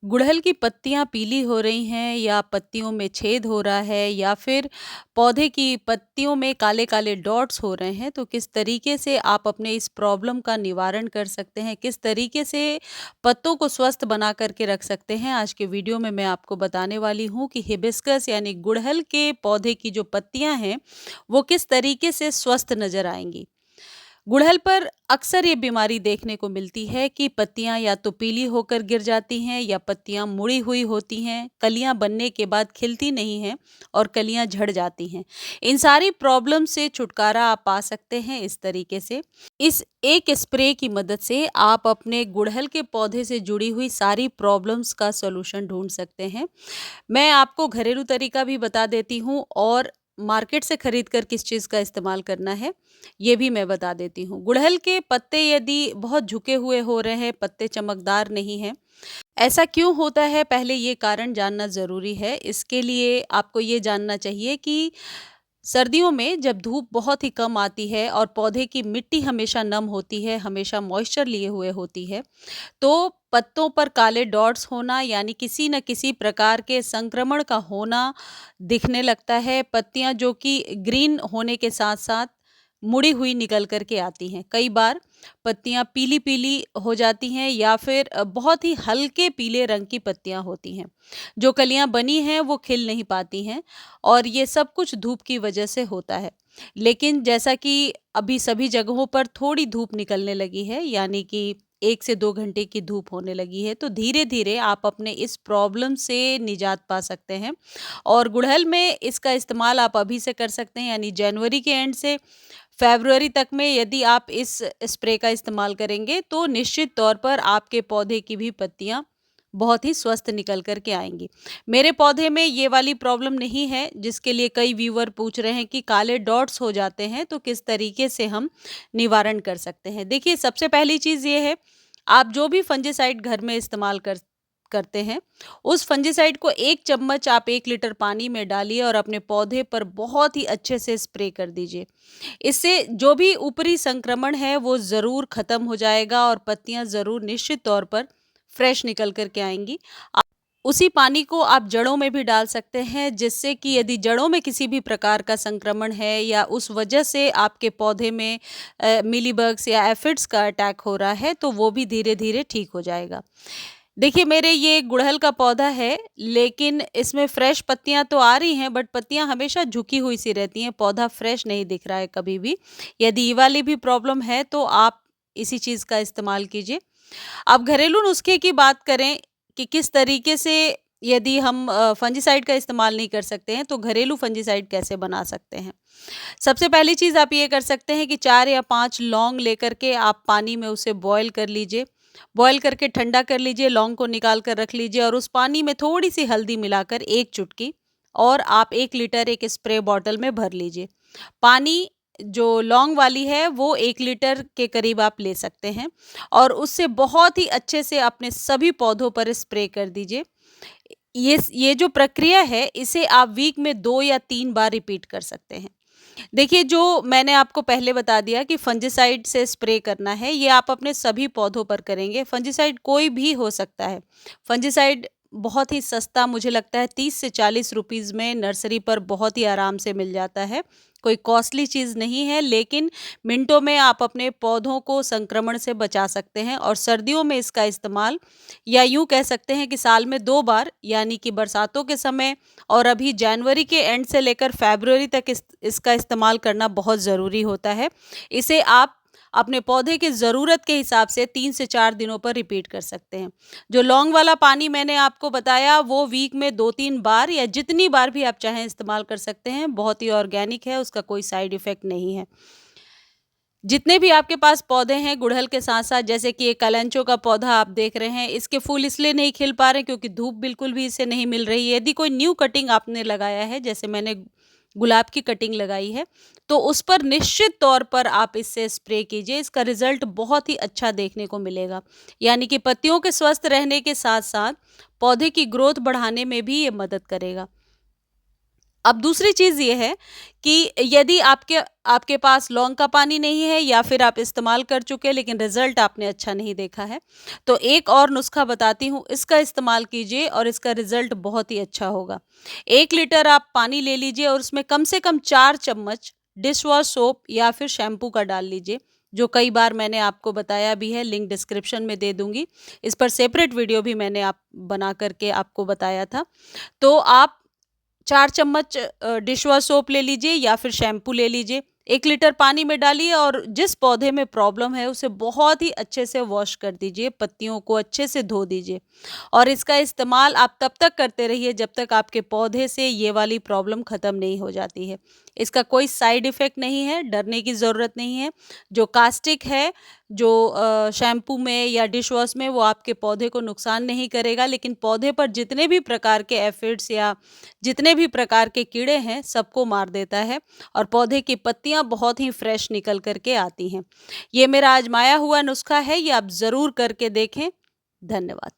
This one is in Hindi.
गुड़हल की पत्तियाँ पीली हो रही हैं या पत्तियों में छेद हो रहा है या फिर पौधे की पत्तियों में काले-काले डॉट्स हो रहे हैं, तो किस तरीके से आप अपने इस प्रॉब्लम का निवारण कर सकते हैं? किस तरीके से पत्तों को स्वस्थ बना कर के रख सकते हैं? आज के वीडियो में मैं आपको बताने वाली हूँ कि हिबिस्कस यानी गुड़हल के पौधे की जो पत्तियाँ हैं, वो किस तरीके से स्वस्थ नज़र आएँगी। गुड़हल पर अक्सर ये बीमारी देखने को मिलती है कि पत्तियां या तो पीली होकर गिर जाती हैं या पत्तियां मुड़ी हुई होती हैं, कलियां बनने के बाद खिलती नहीं हैं और कलियां झड़ जाती हैं। इन सारी प्रॉब्लम से छुटकारा आप पा सकते हैं इस तरीके से। इस एक स्प्रे की मदद से आप अपने गुड़हल के पौधे से जुड़ी हुई सारी प्रॉब्लम्स का सॉल्यूशन ढूंढ सकते हैं। मैं आपको घरेलू तरीका भी बता देती हूँ और मार्केट से खरीद कर किस चीज़ का इस्तेमाल करना है, ये भी मैं बता देती हूँ। गुड़हल के पत्ते यदि बहुत झुके हुए हो रहे हैं, पत्ते चमकदार नहीं हैं, ऐसा क्यों होता है पहले ये कारण जानना ज़रूरी है। इसके लिए आपको ये जानना चाहिए कि सर्दियों में जब धूप बहुत ही कम आती है और पौधे की मिट्टी हमेशा नम होती है, हमेशा मॉइस्चर लिए हुए होती है, तो पत्तों पर काले डॉट्स होना यानी किसी न किसी प्रकार के संक्रमण का होना दिखने लगता है। पत्तियां जो कि ग्रीन होने के साथ साथ मुड़ी हुई निकल कर के आती हैं। कई बार पत्तियां पीली पीली हो जाती हैं या फिर बहुत ही हल्के पीले रंग की पत्तियां होती हैं। जो कलियां बनी हैं वो खिल नहीं पाती हैं और ये सब कुछ धूप की वजह से होता है। लेकिन जैसा कि अभी सभी जगहों पर थोड़ी धूप निकलने लगी है, यानी कि 1 से 2 घंटे की धूप होने लगी है, तो धीरे-धीरे आप अपने इस प्रॉब्लम से निजात पा सकते हैं। और गुड़हल में इसका इस्तेमाल आप अभी से कर सकते हैं, यानी जनवरी के एंड से फ़रवरी तक में यदि आप इस स्प्रे का इस्तेमाल करेंगे, तो निश्चित तौर पर आपके पौधे की भी पत्तियाँ बहुत ही स्वस्थ निकल कर के आएँगी। मेरे पौधे में ये वाली प्रॉब्लम नहीं है, जिसके लिए कई व्यूअर पूछ रहे हैं कि काले डॉट्स हो जाते हैं, तो किस तरीके से हम निवारण कर सकते हैं। देखिए, सबसे पहली चीज़ ये है, आप जो भी फंगिसाइड घर में इस्तेमाल करते हैं, उस फंगिसाइड को 1 चम्मच आप 1 लीटर पानी में डालिए और अपने पौधे पर बहुत ही अच्छे से स्प्रे कर दीजिए। इससे जो भी ऊपरी संक्रमण है वो ज़रूर ख़त्म हो जाएगा और पत्तियाँ ज़रूर निश्चित तौर पर फ्रेश निकल कर के आएँगी। उसी पानी को आप जड़ों में भी डाल सकते हैं, जिससे कि यदि जड़ों में किसी भी प्रकार का संक्रमण है या उस वजह से आपके पौधे में मिलीबग्स या एफिड्स का अटैक हो रहा है, तो वो भी धीरे-धीरे ठीक हो जाएगा। देखिए, मेरे ये गुड़हल का पौधा है, लेकिन इसमें फ्रेश पत्तियाँ तो आ रही हैं, बट पत्तियाँ हमेशा झुकी हुई सी रहती हैं, पौधा फ्रेश नहीं दिख रहा है कभी भी। यदि ये वाली भी प्रॉब्लम है, तो आप इसी चीज़ का इस्तेमाल कीजिए। अब घरेलू नुस्खे की बात करें कि किस तरीके से, यदि हम फंगिसाइड का इस्तेमाल नहीं कर सकते हैं, तो घरेलू फंगिसाइड कैसे बना सकते हैं। सबसे पहली चीज़ आप ये कर सकते हैं कि 4 या 5 लौंग लेकर के आप पानी में उसे बॉयल कर लीजिए। बॉयल करके ठंडा कर लीजिए, लौंग को निकाल कर रख लीजिए और उस पानी में थोड़ी-सी हल्दी मिलाकर 1 चुटकी और आप 1 लीटर एक स्प्रे बॉटल में भर लीजिए। पानी जो लौंग वाली है वो 1 लीटर के करीब आप ले सकते हैं और उससे बहुत ही अच्छे से अपने सभी पौधों पर स्प्रे कर दीजिए। ये जो प्रक्रिया है, इसे आप वीक में 2 या 3 बार रिपीट कर सकते हैं। देखिए, जो मैंने आपको पहले बता दिया कि फंगिसाइड से स्प्रे करना है, ये आप अपने सभी पौधों पर करेंगे। फंगिसाइड कोई भी हो सकता है। फंगिसाइड बहुत ही सस्ता, मुझे लगता है 30 से 40 रुपीज़ में नर्सरी पर बहुत ही आराम से मिल जाता है। कोई कॉस्टली चीज़ नहीं है, लेकिन मिनटों में आप अपने पौधों को संक्रमण से बचा सकते हैं और सर्दियों में इसका इस्तेमाल, या यूँ कह सकते हैं कि साल में 2 बार, यानी कि बरसातों के समय और अभी जनवरी के एंड से लेकर फरवरी तक इसका इस्तेमाल करना बहुत ज़रूरी होता है। इसे आप अपने पौधे की ज़रूरत के हिसाब से 3 से 4 दिनों पर रिपीट कर सकते हैं। जो लौंग वाला पानी मैंने आपको बताया, वो वीक में 2-3 बार या जितनी बार भी आप चाहें इस्तेमाल कर सकते हैं। बहुत ही ऑर्गेनिक है, उसका कोई साइड इफ़ेक्ट नहीं है। जितने भी आपके पास पौधे हैं गुड़हल के साथ-साथ, जैसे कि ये कलेंचो का पौधा आप देख रहे हैं, इसके फूल इसलिए नहीं खिल पा रहे क्योंकि धूप बिल्कुल भी इसे नहीं मिल रही है। यदि कोई न्यू कटिंग आपने लगाया है, जैसे मैंने गुलाब की कटिंग लगाई है, तो उस पर निश्चित तौर पर आप इससे स्प्रे कीजिए, इसका रिज़ल्ट बहुत ही अच्छा देखने को मिलेगा। यानी कि पत्तियों के स्वस्थ रहने के साथ-साथ पौधे की ग्रोथ बढ़ाने में भी ये मदद करेगा। अब दूसरी चीज़ ये है कि यदि आपके आपके पास लौंग का पानी नहीं है या फिर आप इस्तेमाल कर चुके हैं लेकिन रिज़ल्ट आपने अच्छा नहीं देखा है, तो एक और नुस्ख़ा बताती हूँ, इसका इस्तेमाल कीजिए और इसका रिज़ल्ट बहुत ही अच्छा होगा। 1 लीटर आप पानी ले लीजिए और उसमें कम से कम 4 चम्मच डिशवॉश सोप या फिर शैम्पू का डाल लीजिए, जो कई बार मैंने आपको बताया भी है, लिंक डिस्क्रिप्शन में दे दूँगी। इस पर सेपरेट वीडियो भी मैंने आप बना कर के आपको बताया था। तो आप 4 चम्मच डिशवॉश सोप ले लीजिए या फिर शैम्पू ले लीजिए। 1 लीटर पानी में डालिए और जिस पौधे में प्रॉब्लम है उसे बहुत ही अच्छे से वॉश कर दीजिए, पत्तियों को अच्छे से धो दीजिए और इसका इस्तेमाल आप तब तक करते रहिए जब तक आपके पौधे से ये वाली प्रॉब्लम ख़त्म नहीं हो जाती है। इसका कोई साइड इफ़ेक्ट नहीं है, डरने की ज़रूरत नहीं है। जो कास्टिक है, जो शैम्पू में या डिश वॉश में, वो आपके पौधे को नुकसान नहीं करेगा, लेकिन पौधे पर जितने भी प्रकार के एफ़िड्स या जितने भी प्रकार के कीड़े हैं, सबको मार देता है और पौधे की पत्तियाँ बहुत ही फ्रेश निकल कर के आती हैं। ये मेरा आज़माया हुआ नुस्ख़ा है, ये आप ज़रूर करके देखें। धन्यवाद।